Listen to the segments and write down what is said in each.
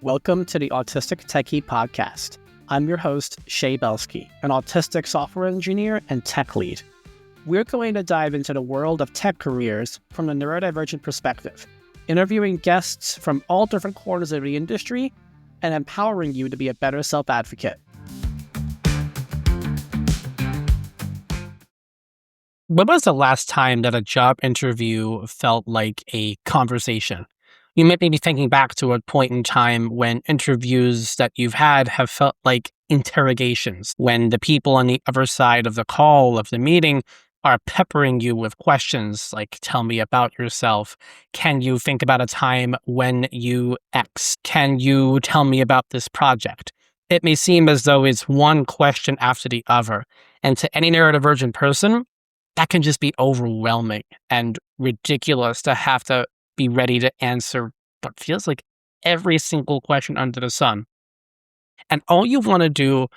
Welcome to the Autistic Techie Podcast. I'm your host, Shay Belsky, an autistic software engineer and tech lead. We're going to dive into the world of tech careers from a neurodivergent perspective, interviewing guests from all different corners of the industry and empowering you to be a better self-advocate. When was the last time that a job interview felt like a conversation? You might be thinking back to a point in time when interviews that you've had have felt like interrogations, when the people on the other side of the call, of the meeting, are peppering you with questions like, tell me about yourself. Can you think about a time when you X? Can you tell me about this project? It may seem as though it's one question after the other. And to any neurodivergent person, that can just be overwhelming and ridiculous to have to be ready to answer what feels like every single question under the sun. And all you want to do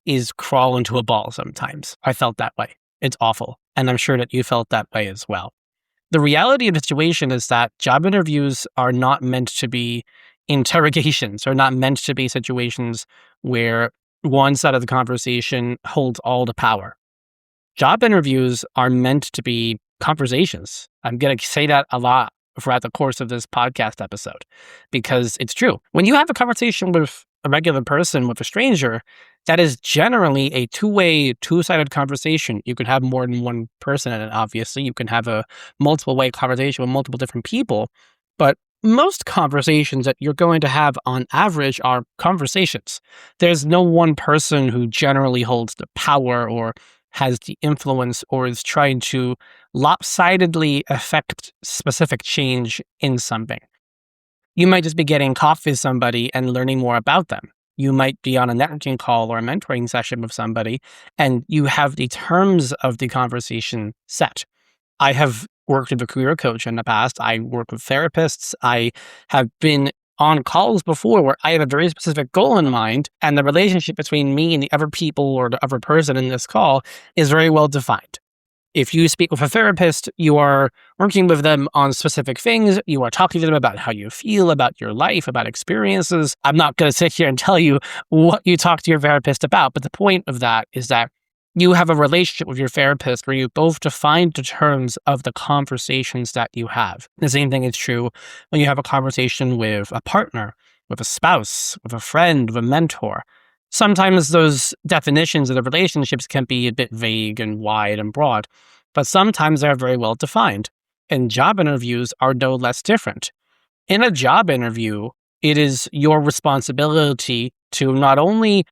is crawl into a ball sometimes. I felt that way. It's awful. And I'm sure that you felt that way as well. The reality of the situation is that job interviews are not meant to be interrogations, or not meant to be situations where one side of the conversation holds all the power. Job interviews are meant to be conversations. I'm going to say that a lot throughout the course of this podcast episode, because it's true. When you have a conversation with a regular person, with a stranger, that is generally a two-way, two-sided conversation. You can have more than one person in it, obviously. You can have a multiple-way conversation with multiple different people, but most conversations that you're going to have on average are conversations. There's no one person who generally holds the power or has the influence or is trying to lopsidedly affect specific change in something. You might just be getting coffee with somebody and learning more about them. You might be on a networking call or a mentoring session with somebody, and you have the terms of the conversation set. I have worked with a career coach in the past. I work with therapists. I have been on calls before where I have a very specific goal in mind, and the relationship between me and the other people or the other person in this call is very well defined. If you speak with a therapist, you are working with them on specific things. You are talking to them about how you feel, about your life, about experiences. I'm not going to sit here and tell you what you talk to your therapist about, but the point of that is that you have a relationship with your therapist where you both define the terms of the conversations that you have. The same thing is true when you have a conversation with a partner, with a spouse, with a friend, with a mentor. Sometimes those definitions of the relationships can be a bit vague and wide and broad, but sometimes they're very well defined. And job interviews are no less different. In a job interview, it is your responsibility to not only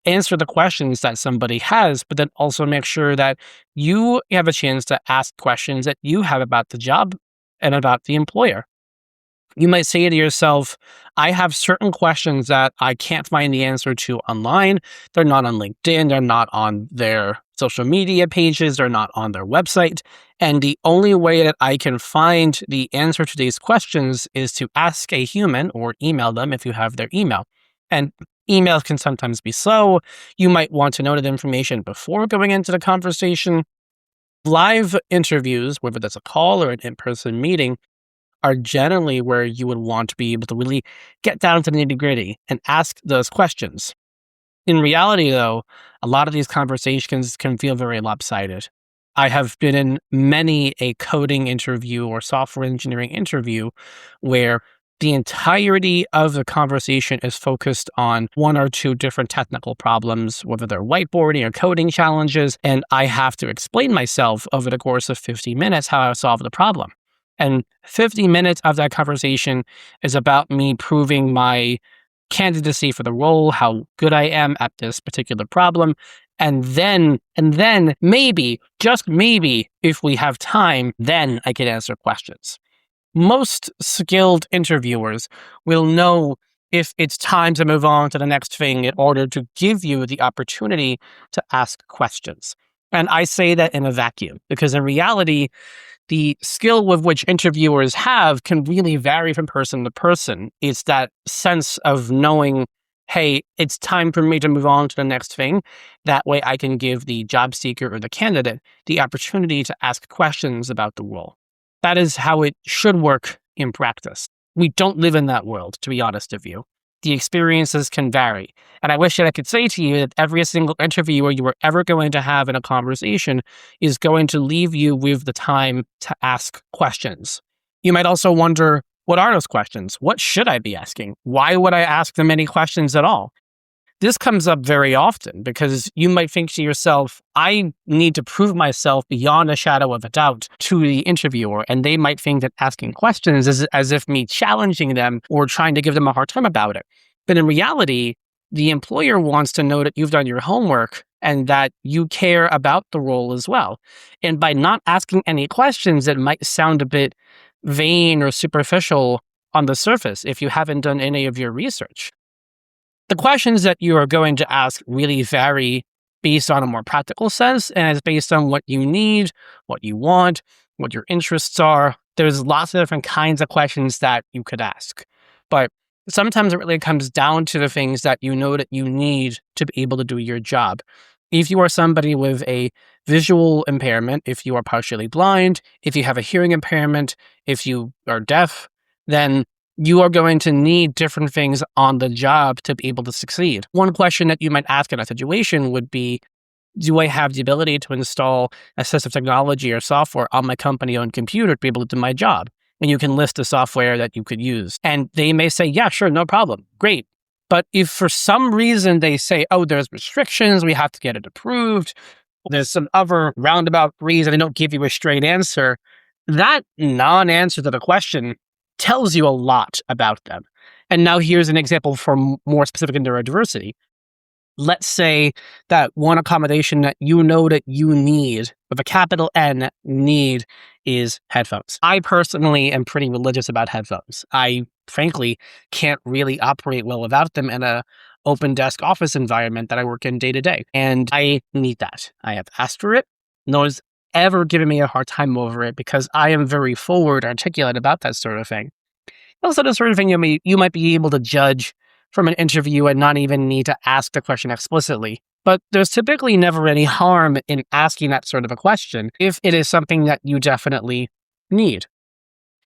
answer the questions that somebody has, but then also make sure that you have a chance to ask questions that you have about the job and about the employer. You might say to yourself, I have certain questions that I can't find the answer to online. They're not on LinkedIn. They're not on their social media pages. They're not on their website. And the only way that I can find the answer to these questions is to ask a human or email them if you have their email. And emails can sometimes be slow. You might want to know that information before going into the conversation. Live interviews, whether that's a call or an in-person meeting, are generally where you would want to be able to really get down to the nitty-gritty and ask those questions. In reality, though, a lot of these conversations can feel very lopsided. I have been in many a coding interview or software engineering interview where the entirety of the conversation is focused on one or two different technical problems, whether they're whiteboarding or coding challenges, and I have to explain myself over the course of 50 minutes how I solve the problem. And 50 minutes of that conversation is about me proving my candidacy for the role, how good I am at this particular problem. And then maybe, just maybe, if we have time, then I can answer questions. Most skilled interviewers will know if it's time to move on to the next thing in order to give you the opportunity to ask questions. And I say that in a vacuum, because in reality, the skill with which interviewers have can really vary from person to person. It's that sense of knowing, hey, it's time for me to move on to the next thing. That way I can give the job seeker or the candidate the opportunity to ask questions about the role. That is how it should work in practice. We don't live in that world, to be honest with you. The experiences can vary. And I wish that I could say to you that every single interviewer you are ever going to have in a conversation is going to leave you with the time to ask questions. You might also wonder, what are those questions? What should I be asking? Why would I ask them any questions at all? This comes up very often because you might think to yourself, I need to prove myself beyond a shadow of a doubt to the interviewer. And they might think that asking questions is as if me challenging them or trying to give them a hard time about it. But in reality, the employer wants to know that you've done your homework and that you care about the role as well. And by not asking any questions, it might sound a bit vain or superficial on the surface if you haven't done any of your research. The questions that you are going to ask really vary based on a more practical sense, and it's based on what you need, what you want, what your interests are. There's lots of different kinds of questions that you could ask. But sometimes it really comes down to the things that you know that you need to be able to do your job. If you are somebody with a visual impairment, if you are partially blind, if you have a hearing impairment, if you are deaf, then you are going to need different things on the job to be able to succeed. One question that you might ask in a situation would be, do I have the ability to install assistive technology or software on my company-owned computer to be able to do my job? And you can list the software that you could use. And they may say, yeah, sure, no problem. Great. But if for some reason they say, oh, there's restrictions, we have to get it approved, there's some other roundabout reason they don't give you a straight answer, that non-answer to the question tells you a lot about them. And now here's an example for more specific neurodiversity. Let's say that one accommodation that you know that you need, with a capital N, need, is headphones. I personally am pretty religious about headphones. I frankly can't really operate well without them in a open desk office environment that I work in day to day. And I need that. I have asked for it. No one's ever given me a hard time over it because I am very forward, articulate about that sort of thing. Also, the sort of thing you might be able to judge from an interview and not even need to ask the question explicitly. But there's typically never any harm in asking that sort of a question if it is something that you definitely need.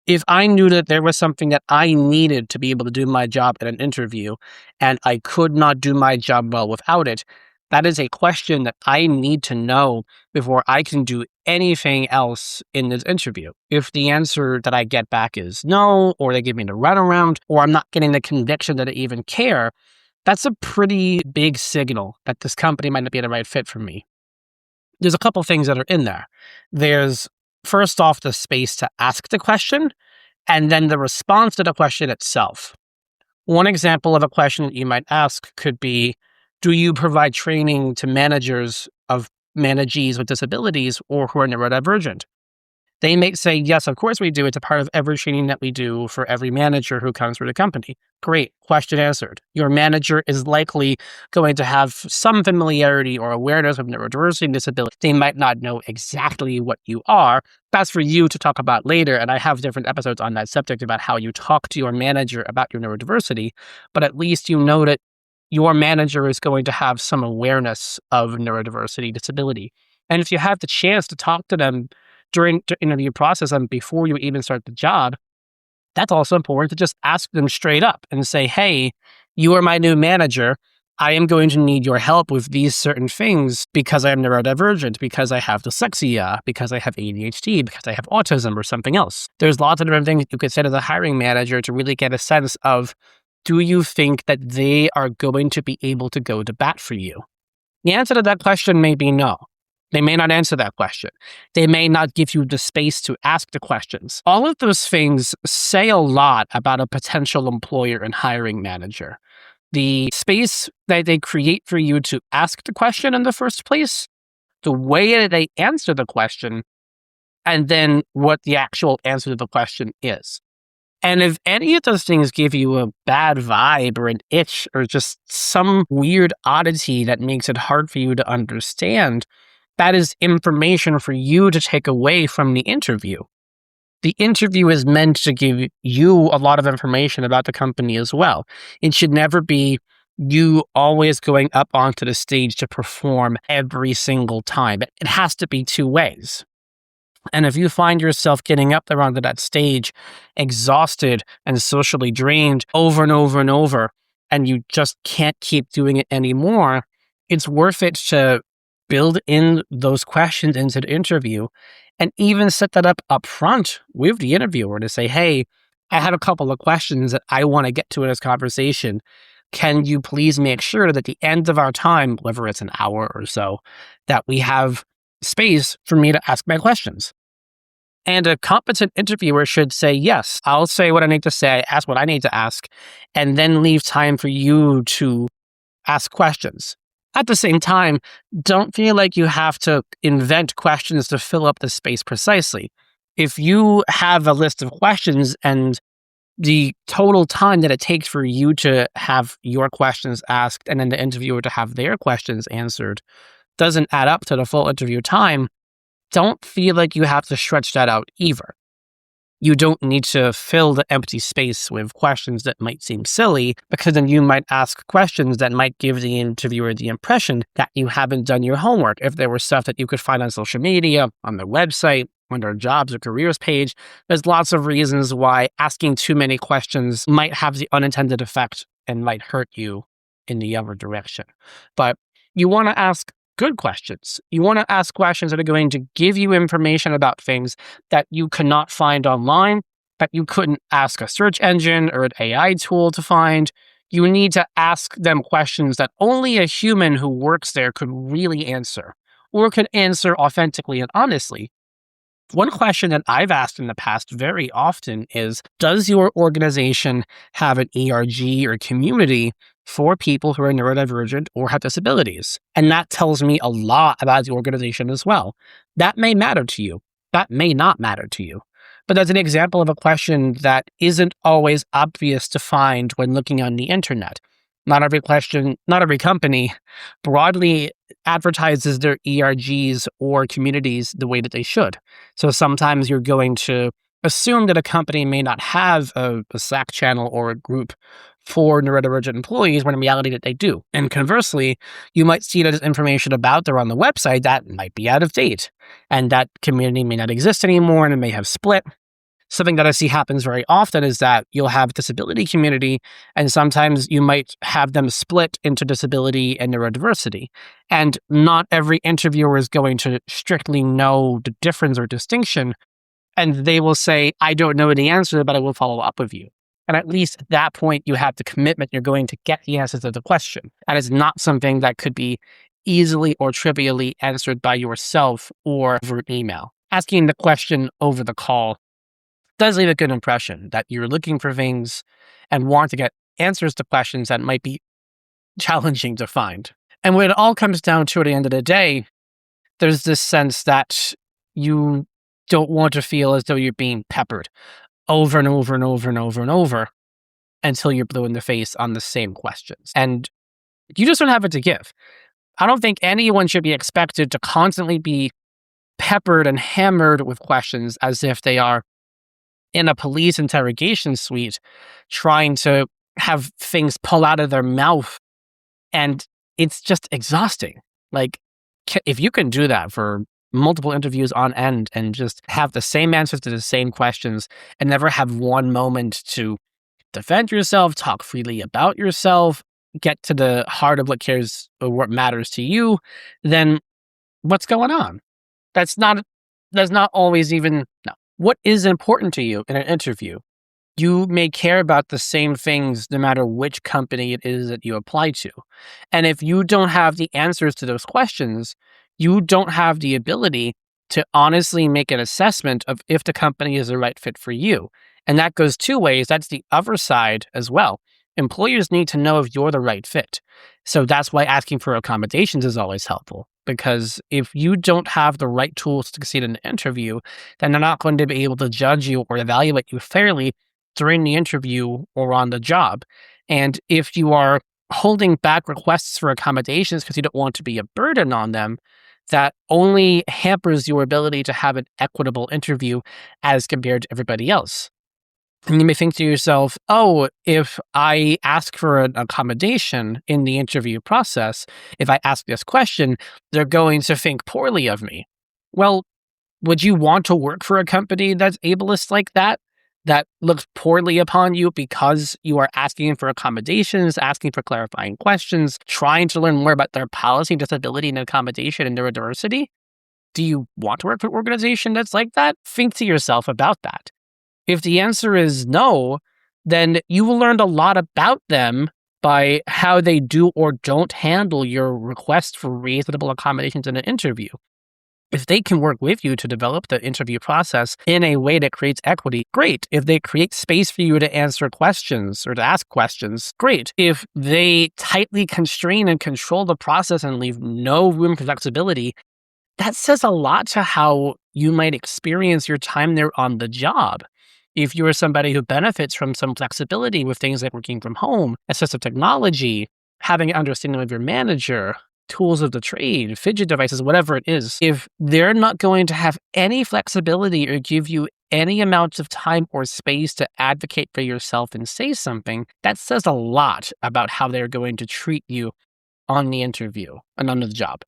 If I knew that there was something that I needed to be able to do my job at an interview and I could not do my job well without it, that is a question that I need to know before I can do anything else in this interview. If the answer that I get back is no, or they give me the runaround, or I'm not getting the conviction that I even care, that's a pretty big signal that this company might not be the right fit for me. There's a couple things that are in there. There's, first off, the space to ask the question, and then the response to the question itself. One example of a question that you might ask could be, do you provide training to managers of managees with disabilities or who are neurodivergent? They may say, yes, of course we do. It's a part of every training that we do for every manager who comes through the company. Great, question answered. Your manager is likely going to have some familiarity or awareness of neurodiversity and disability. They might not know exactly what you are. That's for you to talk about later, and I have different episodes on that subject about how you talk to your manager about your neurodiversity, but at least you know that your manager is going to have some awareness of neurodiversity, disability. And if you have the chance to talk to them during the interview process and before you even start the job, that's also important to just ask them straight up and say, hey, you are my new manager. I am going to need your help with these certain things because I am neurodivergent, because I have dyslexia, because I have ADHD, because I have autism or something else. There's lots of different things you could say to the hiring manager to really get a sense of, do you think that they are going to be able to go to bat for you? The answer to that question may be no. They may not answer that question. They may not give you the space to ask the questions. All of those things say a lot about a potential employer and hiring manager. The space that they create for you to ask the question in the first place, the way that they answer the question, and then what the actual answer to the question is. And if any of those things give you a bad vibe or an itch or just some weird oddity that makes it hard for you to understand, that is information for you to take away from the interview. The interview is meant to give you a lot of information about the company as well. It should never be you always going up onto the stage to perform every single time. It has to be two ways. And if you find yourself getting up there onto that stage, exhausted and socially drained over and over and over, and you just can't keep doing it anymore, it's worth it to build in those questions into the interview and even set that up front with the interviewer to say, hey, I have a couple of questions that I want to get to in this conversation. Can you please make sure that at the end of our time, whether it's an hour or so, that we have space for me to ask my questions? And a competent interviewer should say, yes, I'll say what I need to say, ask what I need to ask, and then leave time for you to ask questions. At the same time, don't feel like you have to invent questions to fill up the space precisely. If you have a list of questions and the total time that it takes for you to have your questions asked and then the interviewer to have their questions answered doesn't add up to the full interview time, don't feel like you have to stretch that out either. You don't need to fill the empty space with questions that might seem silly, because then you might ask questions that might give the interviewer the impression that you haven't done your homework. If there was stuff that you could find on social media, on their website, on their jobs or careers page, there's lots of reasons why asking too many questions might have the unintended effect and might hurt you in the other direction. But you want to ask good questions. You want to ask questions that are going to give you information about things that you cannot find online, that you couldn't ask a search engine or an AI tool to find. You need to ask them questions that only a human who works there could really answer, or could answer authentically and honestly. One question that I've asked in the past very often is, does your organization have an ERG or community for people who are neurodivergent or have disabilities? And that tells me a lot about the organization as well. That may matter to you. That may not matter to you. But that's an example of a question that isn't always obvious to find when looking on the internet. Not every company broadly advertises their ERGs or communities the way that they should. So sometimes you're going to assume that a company may not have a Slack channel or a group for neurodivergent employees, when in reality that they do. And conversely, you might see that there's information about there on the website that might be out of date, and that community may not exist anymore and it may have split. Something that I see happens very often is that you'll have disability community, and sometimes you might have them split into disability and neurodiversity. And not every interviewer is going to strictly know the difference or distinction. And they will say, I don't know the answer, but I will follow up with you. And at least at that point, you have the commitment you're going to get the answer to the question. And it's not something that could be easily or trivially answered by yourself or over email. Asking the question over the call does leave a good impression that you're looking for things and want to get answers to questions that might be challenging to find. And when it all comes down to at the end of the day, there's this sense that you don't want to feel as though you're being peppered over and over and over and over and over until you're blue in the face on the same questions. And you just don't have it to give. I don't think anyone should be expected to constantly be peppered and hammered with questions as if they are in a police interrogation suite trying to have things pull out of their mouth. And it's just exhausting. Like, if you can do that for multiple interviews on end and just have the same answers to the same questions and never have one moment to defend yourself, talk freely about yourself, get to the heart of what cares or what matters to you, then what's going on? That's not always even, no. What is important to you in an interview? You may care about the same things no matter which company it is that you apply to. And if you don't have the answers to those questions, you don't have the ability to honestly make an assessment of if the company is the right fit for you. And that goes two ways. That's the other side as well. Employers need to know if you're the right fit. So that's why asking for accommodations is always helpful. Because if you don't have the right tools to succeed in an interview, then they're not going to be able to judge you or evaluate you fairly during the interview or on the job. And if you are holding back requests for accommodations because you don't want to be a burden on them, that only hampers your ability to have an equitable interview as compared to everybody else. And you may think to yourself, oh, if I ask for an accommodation in the interview process, if I ask this question, they're going to think poorly of me. Well, would you want to work for a company that's ableist like that? that looks poorly upon you because you are asking for accommodations, asking for clarifying questions, trying to learn more about their policy, disability, and accommodation and neurodiversity? Do you want to work for an organization that's like that? Think to yourself about that. If the answer is no, then you will learn a lot about them by how they do or don't handle your request for reasonable accommodations in an interview. If they can work with you to develop the interview process in a way that creates equity, great. If they create space for you to answer questions or to ask questions, great. If they tightly constrain and control the process and leave no room for flexibility, that says a lot to how you might experience your time there on the job. If you're somebody who benefits from some flexibility with things like working from home, assistive technology, having an understanding of your manager, tools of the trade, fidget devices, whatever it is, if they're not going to have any flexibility or give you any amount of time or space to advocate for yourself and say something, that says a lot about how they're going to treat you on the interview and on the job.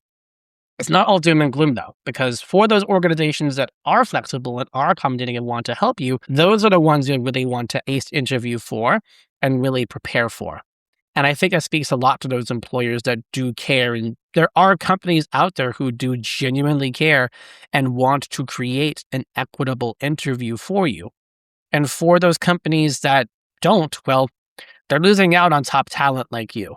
It's not all doom and gloom, though, because for those organizations that are flexible and are accommodating and want to help you, those are the ones you really want to ace interview for and really prepare for. And I think that speaks a lot to those employers that do care. And there are companies out there who do genuinely care and want to create an equitable interview for you. And for those companies that don't, well, they're losing out on top talent like you.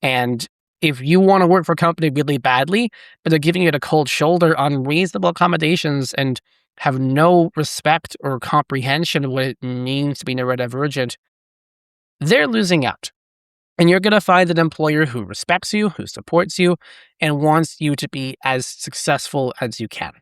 And if you want to work for a company really badly, but they're giving it a cold shoulder on reasonable accommodations and have no respect or comprehension of what it means to be neurodivergent, they're losing out. And you're going to find an employer who respects you, who supports you, and wants you to be as successful as you can.